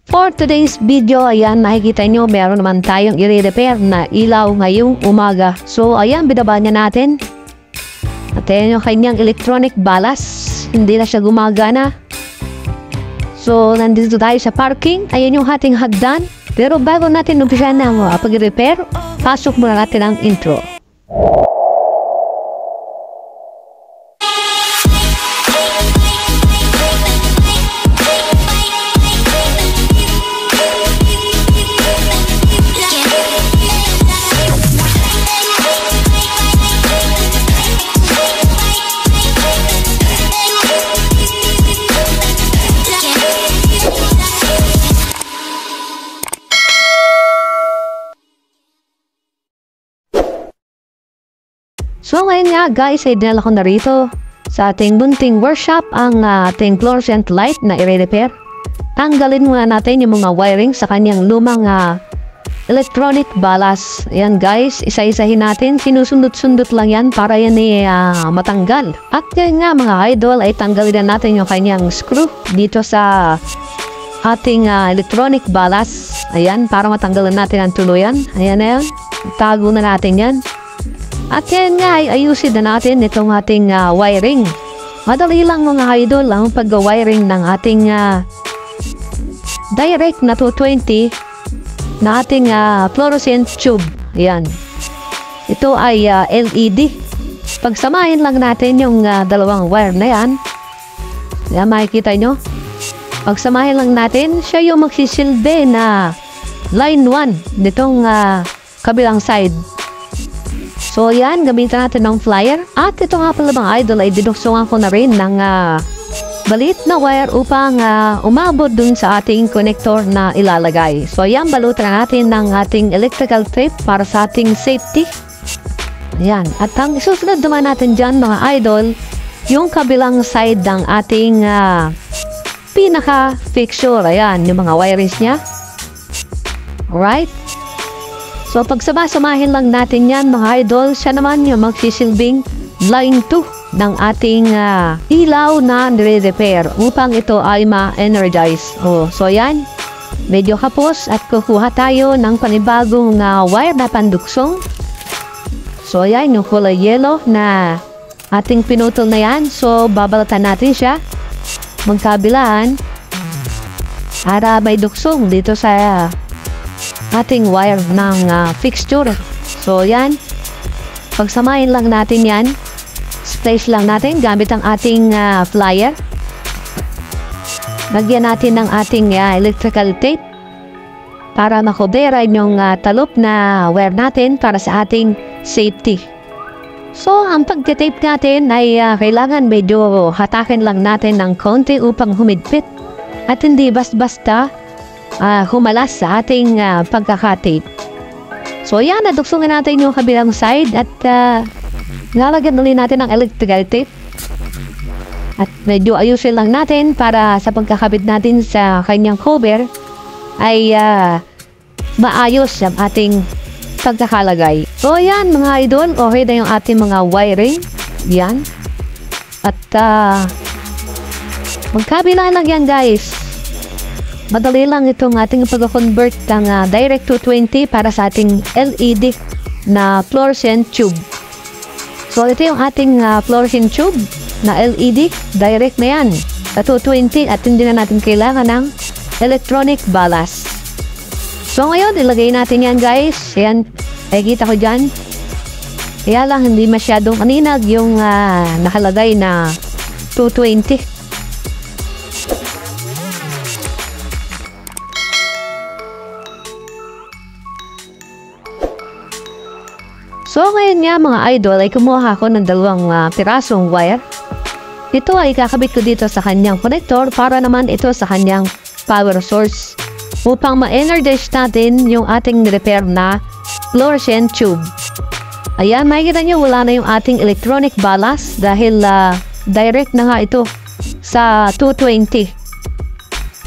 For today's video, ayan, makikita nyo, meron naman tayong i-repair na ilaw ngayong umaga. So, ayan, binaba niya natin. At ayan yung kanyang electronic balas. Hindi na siya gumagana. So, nandito tayo sa parking. Ayan yung ating hagdan. Pero bago natin umpisahan ng pag-repair, pasok muna natin ang intro. So ngayon nga guys, ay dinala ko na rito sa ating bunting workshop ang ating fluorescent light na i-repair. Tanggalin muna natin yung mga wiring sa kanyang lumang electronic balas. Ayan guys, isa-isahin natin, sinusundot-sundot lang yan para yan matanggal. At yan nga mga idol, ay tanggalin na natin yung kanyang screw dito sa ating electronic balas. Ayan, para matanggalan natin ang tuluyan. Ayan na yan, tago na natin yan. At yan nga ay ayusin na natin itong ating wiring. Madali lang mga idol ang pag-wiring ng ating direct na 220 na ating fluorescent tube. Yan. Ito ay LED. Pagsamahin lang natin yung dalawang wire na yan. Yan, makikita nyo. Pagsamahin lang natin, siya yung magsisilbi na line 1 nitong kabilang side. So yan, gamitan natin ng flyer. At ito nga pala mga idol ay dinuksungan ko na rin ng balit na wire upang umabot dun sa ating connector na ilalagay. So yan, balutan natin ng ating electrical tape para sa ating safety. Ayan. At ang isusunod naman natin dyan mga idol, yung kabilang side ng ating pinaka-fixture. Ayan, yung mga wirings niya. Alright. So, pagsama-samahin lang natin yan mga idol, siya naman yung magsisilbing line 2 ng ating ilaw na nire-repair upang ito ay ma-energize. So, yan. Medyo kapos at kukuha tayo ng panibagong wire na panduksong. So, yan. Yung kulay yellow na ating pinutol na yan. So, babalatan natin siya magkabilaan para may duksong dito sa ating wire ng fixture. So yan, pagsamahin lang natin yan, splice lang natin gamit ang ating flyer. Lagyan natin ng ating electrical tape para makoberan yung talop na wire natin para sa ating safety. So ang pagtitape natin ay kailangan medyo hatakin lang natin ng konti upang humigpit at hindi basta-basta humalas sa ating pagkakatape. So yan, naduksungin natin yung kabilang side at lalagyan ulit natin ng electrical tape. At medyo ayusin lang natin para sa pagkakabit natin sa kanyang cover ay maayos ang ating pagkakalagay. So yan mga idol, okay na yung ating mga wiring. Yan. At magkabila lang yan guys. Madali lang itong ating pag-convert ng direct 220 para sa ating LED na fluorescent tube. So ito yung ating fluorescent tube na LED, direct na yan sa 220 at hindi na natin kailangan ng electronic balas. So ngayon, ilagay natin yan guys. Ayan, nakikita ko dyan. Kaya lang hindi masyadong maninag yung nakalagay na 220. So ngayon nga mga idol ay kumuha ako ng dalawang pirasong wire. Ito ay kakabit ko dito sa kanyang connector para naman ito sa kanyang power source upang ma-energize natin yung ating repair na fluorescent tube. Ayan, makikita nyo wala na yung ating electronic balas dahil direct na nga ito sa 220.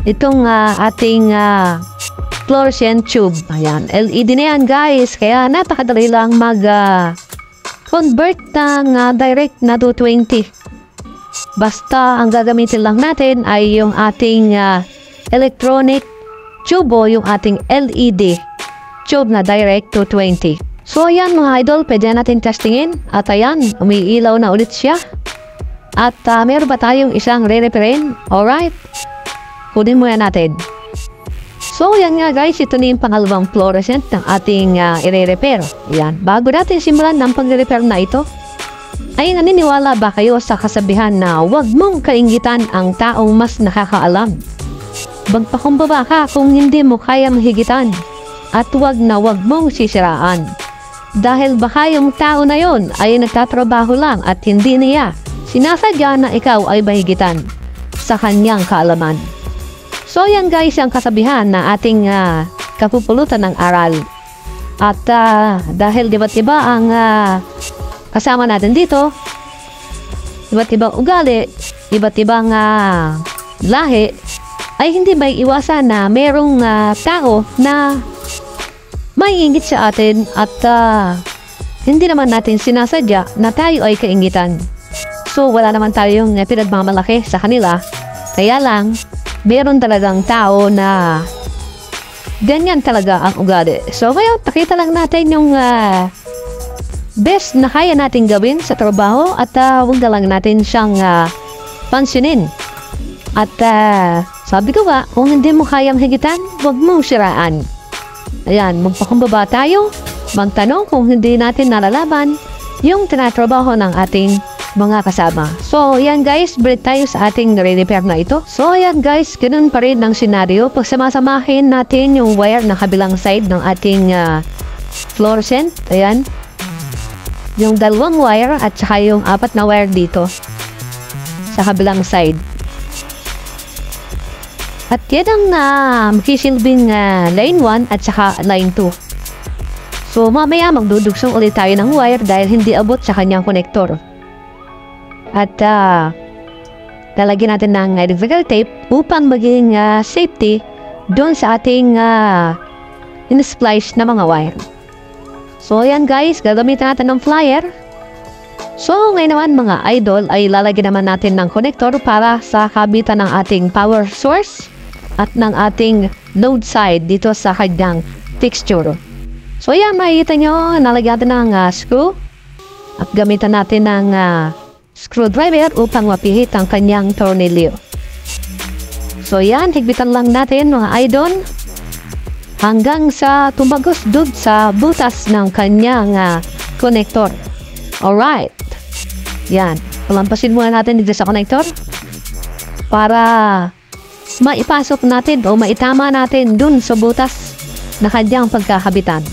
Itong ating fluorescent tube. Ayan, LED na yan guys. Kaya napakadali lang mag-convert ng direct na 220. Basta ang gagamitin lang natin ay yung ating electronic tube o yung ating LED tube na direct to 20. So ayan mga idol, pwede natin testingin. At ayan, umiilaw na ulit siya. At meron ba tayong isang re-reparin? Alright, kunin muna natin. So yan nga guys, ito na yung pangalawang fluorescent ng ating i-repair. Ayan, bago natin simulan ng pag-repair na ito, ay naniniwala ba kayo sa kasabihan na huwag mong kaingitan ang taong mas nakakaalam? Magpakumbaba ka kung hindi mo kaya mahigitan, at huwag mong sisiraan. Dahil baka yung tao na yon ay nagtatrabaho lang at hindi niya sinasadya na ikaw ay mahigitan sa kanyang kaalaman. So yan guys, ang kasabihan na ating kapupulutan ng aral. At dahil iba't iba ang kasama natin dito, iba't ibang ugali, iba't ibang lahi, ay hindi may iwasan na merong tao na may ingit sa atin at hindi naman natin sinasadya na tayo ay kaingitan. So wala naman tayong pinagmamalaki sa kanila, kaya lang meron talagang tao na ganyan talaga ang ugali. So ngayon, pakita lang natin yung best na kaya natin gawin sa trabaho at huwag na lang natin siyang pansinin. At sabi ko ba, kung hindi mo kayang higitan, huwag mong siraan. Ayan, magpakumbaba tayo, magtanong kung hindi natin nalalaman yung tinatrabaho ng ating mga kasama. So, yan guys, balik tayo sa ating re-repair na ito. So, ayan guys, ganun pa rin ang senaryo. Pag samasamahin natin yung wire na kabilang side ng ating fluorescent, ayan, yung dalawang wire at saka yung apat na wire dito sa kabilang side. At yan ang magsisilbing line 1 at saka line 2. So, mamaya magdudugsong ulit tayo ng wire dahil hindi abot sa kanyang connector. At lalagyan natin ng electrical tape upang maging safety doon sa ating in-splice na mga wire. So ayan guys, gagamitan natin ng flyer. So ngayon naman mga idol ay lalagyan naman natin ng connector para sa kabitan ng ating power source at ng ating load side dito sa kanyang fixture. So ayan, makikita nyo, nalagyan natin ng screw at gamitan natin ng screwdriver upang mapihit ang kanyang tornilyo. So yan, higpitan lang natin mga idol hanggang sa tumagos doon sa butas ng kanyang connector. Alright. Yan, palampasin muna natin dito sa connector para maipasok natin o maitama natin doon sa butas na kanyang pagkakabitan.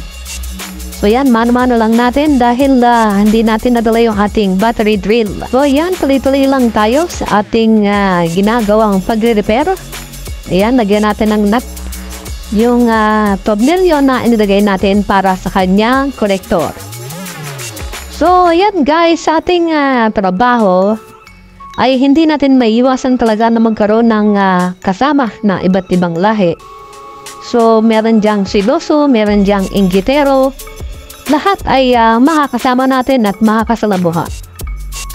So yan, mano-mano lang natin dahil hindi natin nadala yung ating battery drill. So yan, tuloy-tuloy lang tayo sa ating ginagawang pagre-repair. Ayan, lagyan natin ng nut yung tornilyo na inilagay natin para sa kanyang connector. So yan guys, sa ating trabaho ay hindi natin maiiwasan talaga na magkaroon ng kasama na iba't ibang lahi. So meron diyang siloso, meron diyang inggitero. Lahat ay makakasama natin at makakasalamuha.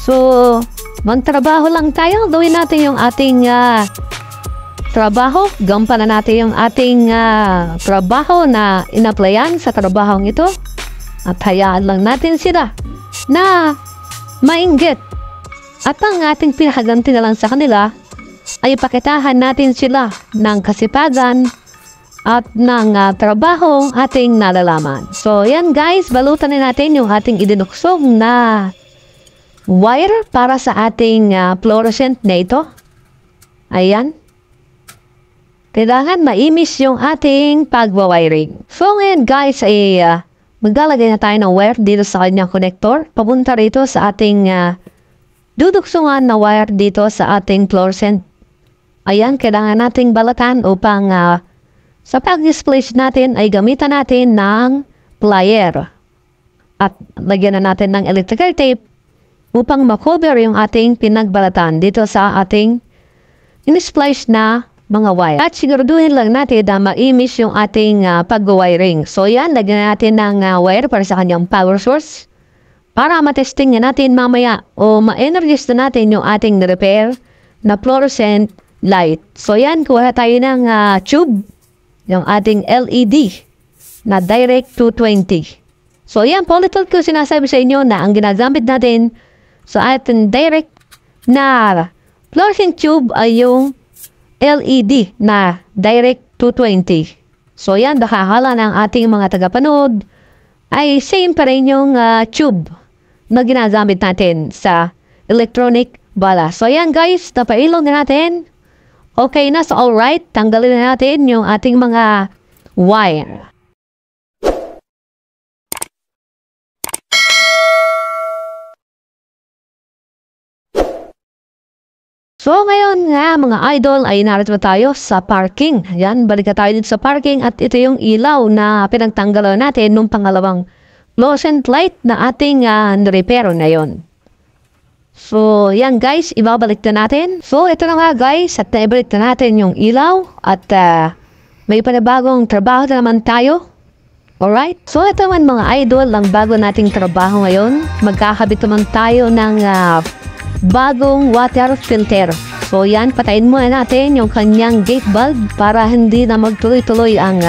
So, magtrabaho lang tayo. Gawin natin yung ating trabaho. Gampanan natin yung ating trabaho na inaplayan sa trabahong ito. At hayaan lang natin sila na mainggit. At ang ating pinakaganti na lang sa kanila ay pakitahan natin sila ng kasipagan at ng trabaho ating nalalaman. So, yan guys, balutan na natin yung ating idinuksong na wire para sa ating fluorescent na ito. Ayan. Kailangan maimis yung ating pagwawiring. So, ngayon guys, ay maglalagay na tayo ng wire dito sa kanyang connector. Papunta rito sa ating duduksungan na wire dito sa ating fluorescent. Ayan, kailangan nating balatan upang sa pag-displace natin ay gamitan natin ng plier. At lagyan na natin ng electrical tape upang makover yung ating pinagbalatan dito sa ating in-splice na mga wire. At siguraduhin lang natin na maimis yung ating pag-wiring. So yan, lagyan natin ng wire para sa kanyang power source para matesting natin mamaya o ma-energize na natin yung ating repair na fluorescent light. So yan, kuha tayo ng tube. yung ating LED na Direct 220. So yan po, little ko sinasabi sa inyo na ang ginagamit natin sa ating direct na fluorescent tube ay yung LED na Direct 220. So yan, nakakala ng ating mga tagapanood ay same pa rin yung tube na ginagamit natin sa electronic bala. So yan guys, napailog na natin. Okay na, so alright, tanggalin na natin yung ating mga wire. So ngayon nga mga idol ay narito tayo sa parking. Yan, balik na tayo dito sa parking at ito yung ilaw na pinagtanggalan natin nung pangalawang fluorescent light na ating repero na yon. So yan guys, ibabalik na natin. So ito na nga guys, at naibalik na natin yung ilaw at may panibagong trabaho na naman tayo. Alright, so ito naman mga idol, ang bago nating trabaho ngayon, magkakabit naman tayo ng bagong water filter. So yan, patayin muna natin yung kanyang gate bulb para hindi na magtuloy-tuloy ang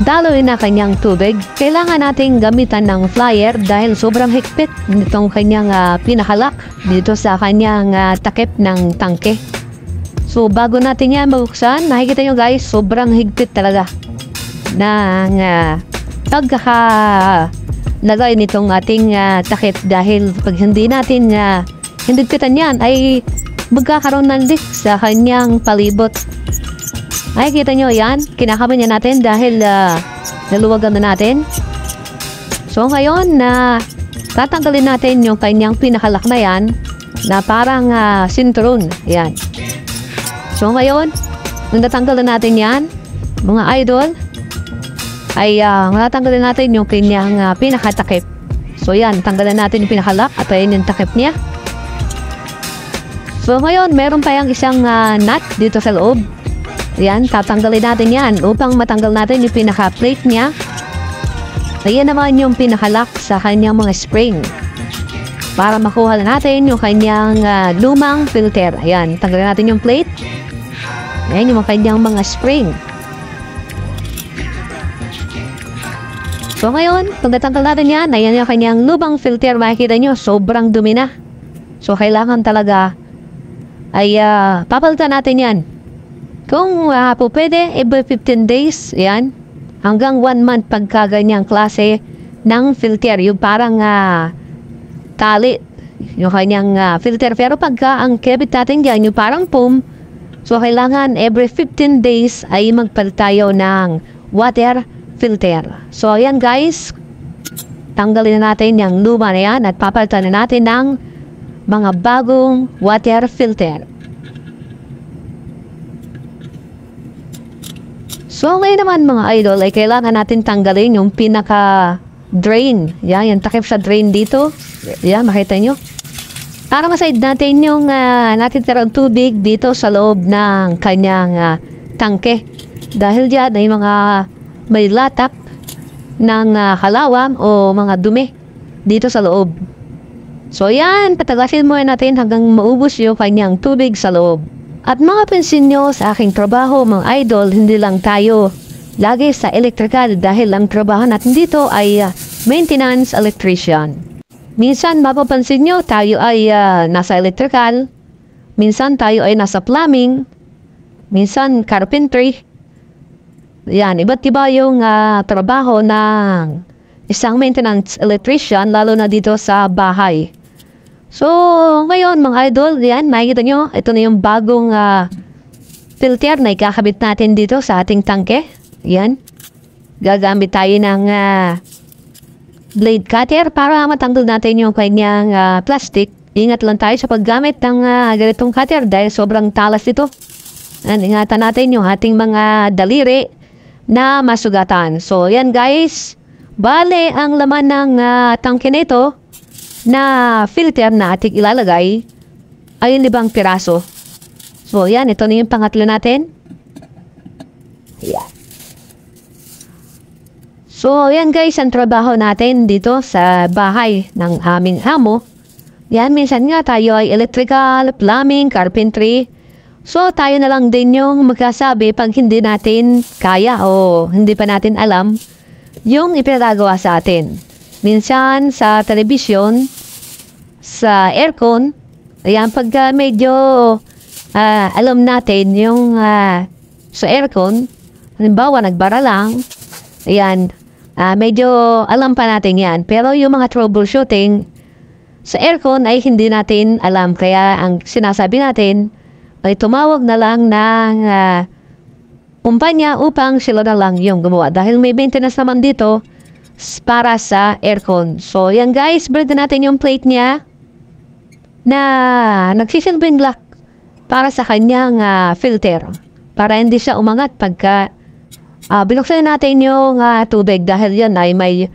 daloy na kanyang tubig. Kailangan nating gamitan ng flyer dahil sobrang higpit nitong kanyang pinakalak dito sa kanyang takip ng tangke. So bago natin yan mabuksan, nakikita nyo guys, sobrang higpit talaga ng pagkakalagay nitong ating takip dahil pag hindi natin higpitan yan ay magkakaroon ng leak sa kanyang palibot. Ay, kita nyo yan. Kinakama niya natin dahil naluwagan na natin. So, ngayon tatanggalin natin yung kanyang pinakalak na yan na parang sinturon. Yan. So, ngayon, nung natanggal na natin yan, mga idol, ay natanggalin natin yung kanyang pinakatakip. So, yan. Tanggalan natin yung pinakalak at ayan yung takip niya. So ngayon, meron pa yung isang nut dito sa loob. Ayan, tatanggalin natin yan upang matanggal natin yung pinaka-plate niya. Ayan naman yung pinakalock sa kanyang mga spring. Para makuha natin yung kanyang lumang filter. Ayan, tanggalin natin yung plate. Ayan yung kanyang mga spring. So ngayon, pag natanggal natin yan, ayan yung kanyang lumang filter. Makikita nyo, sobrang dumi na. So kailangan talaga ay papalitan natin yan. Kung po pwede, every 15 days, yan, hanggang 1 month pagka ganyang klase ng filter. Yung parang tali, yung kanyang filter. Pero pagka ang kebit natin yan, yung parang foam, so kailangan every 15 days ay magpalit tayo ng water filter. So ayan guys, tanggalin na natin yung luma na yan at papalitan na natin ng mga bagong water filter. So ngayon naman mga idol ay kailangan natin tanggalin yung pinaka drain. Yan, yung takip sa drain dito. Yan, makita nyo. Para maside natin yung natitirang tubig dito sa loob ng kanyang tangke. Dahil dyan ay mga may latak ng kalawang o mga dumi dito sa loob. So yan, patagasin muna natin hanggang maubos yung kanyang tubig sa loob. At mga pansin nyo sa aking trabaho mga idol, hindi lang tayo lagi sa electrical dahil ang trabaho natin dito ay maintenance electrician. Minsan mapapansin nyo tayo ay nasa electrical, minsan tayo ay nasa plumbing, minsan carpentry. Yan, iba't iba yung trabaho ng isang maintenance electrician lalo na dito sa bahay. So, ngayon mga idol, yan, makikita nyo, ito na yung bagong filter na ikakabit natin dito sa ating tangke. Yan. Gagamit tayo ng blade cutter para matanggal natin yung kanyang plastic. Ingat lang tayo sa paggamit ng ganitong cutter dahil sobrang talas ito. Ingatan natin yung ating mga daliri na masugatan. So, yan guys. Bale, ang laman ng tangke nito na filter na ating ilalagay ay 5 piraso. So, yan. Ito na yung pangatlo natin. Yan. So, yan guys, ang trabaho natin dito sa bahay ng aming amo. Yan, minsan nga tayo ay electrical, plumbing, carpentry. So, tayo na lang din yung magkasabi pag hindi natin kaya o hindi pa natin alam yung ipinagagawa sa atin. Minsan, sa telebisyon, sa aircon, ayan, pagka medyo alam natin yung sa aircon, halimbawa, nagbara lang, ayan, medyo alam pa natin yan. Pero yung mga troubleshooting sa aircon ay hindi natin alam. Kaya ang sinasabi natin ay tumawag na lang ng kumpanya upang sila na lang yung gumawa. Dahil may maintenance naman dito para sa aircon. So yan guys, bread na natin yung plate niya na nagsisilbing lock para sa kanyang filter. Para hindi siya umangat pagka binuksan natin yung tubig dahil yan ay may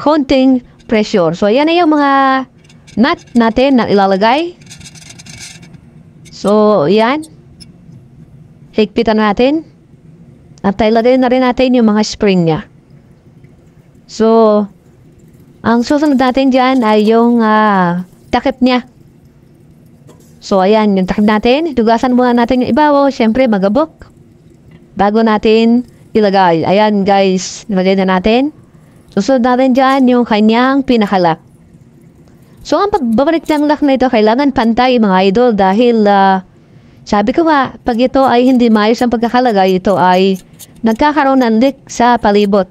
konting pressure. So, yan na yung mga nut natin na ilalagay. So, yan. Higpitan natin. At ilagay na rin natin yung mga spring niya. So, ang susunod natin dyan ay yung takip niya. So, ayan, yung takip natin. Dugasan muna natin yung ibabaw. Siyempre, magabok. Bago natin ilagay. Ayan guys, nilagay na natin. Susunod natin dyan yung kanyang pinakalock. So ang pagbabalik ng lock na ito, kailangan pantay mga idol dahil sabi ko nga, pag ito ay hindi maayos ang pagkakalagay, ito ay nagkakaroon ng leak sa palibot.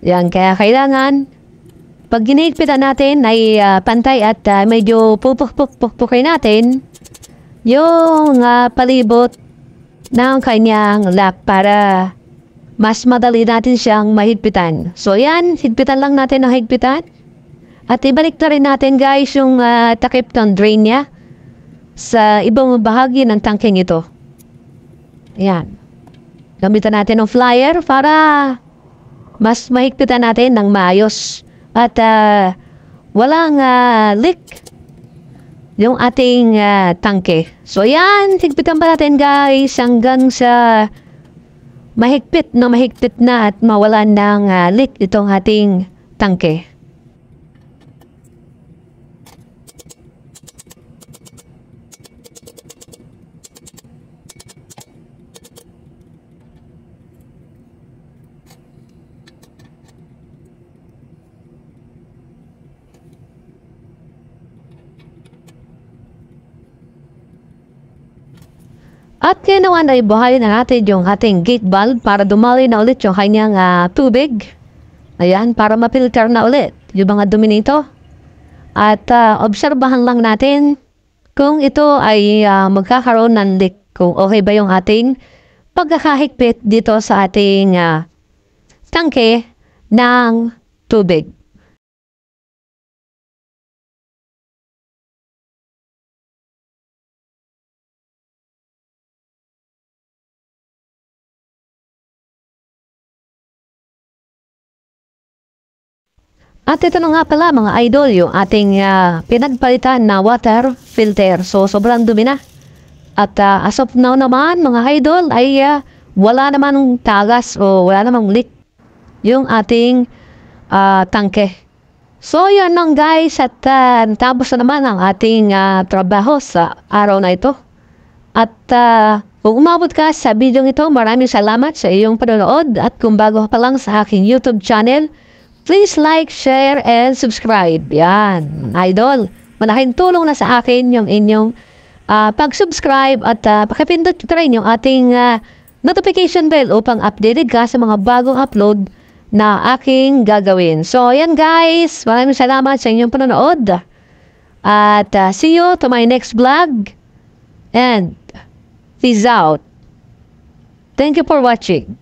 Yan, kaya kailangan pag ginigpitan natin ay pantay at medyo pupuk-puk-puk-pukin natin yung palibot ng kanyang lock para mas madali natin siyang mahigpitan. So yan, higpitan lang natin ang higpitan. At ibalik na rin natin guys yung takip ng drain niya sa ibang bahagi ng tangkeng ito. Ayan. Gamitan natin ng flyer para mas mahigpitan natin ng maayos. At walang leak yung ating tangke. So yan, higpitan pa natin guys hanggang sa mahigpit na at mawalan ng leak itong ating tangke. At kaya naman ay buhayin na natin yung ating gate valve para dumali na ulit yung kanyang tubig. Ayan, para mapilter na ulit yung mga dumi nito. At obserbahan lang natin kung ito ay magkakaroon ng leak. Kung okay ba yung ating pagkakahigpit dito sa ating tangke ng tubig. At ito na nga pala mga idol, yung ating pinagpalitan na water filter. So sobrang dumi na. At as of now naman mga idol ay wala namang tagas o wala namang leak yung ating tangke. So yan lang guys at tapos na naman ang ating trabaho sa araw na ito. At kung umabot ka sa video ito, maraming salamat sa iyong panonood. At kung bago ka pa lang sa aking YouTube channel, please like, share, and subscribe. Yan, idol. Malaking tulong na sa akin yung inyong pag-subscribe at pakipindot rin yung ating notification bell upang updated ka sa mga bagong upload na aking gagawin. So, yan guys. Maraming salamat sa inyong panonood. At see you to my next vlog. And peace out. Thank you for watching.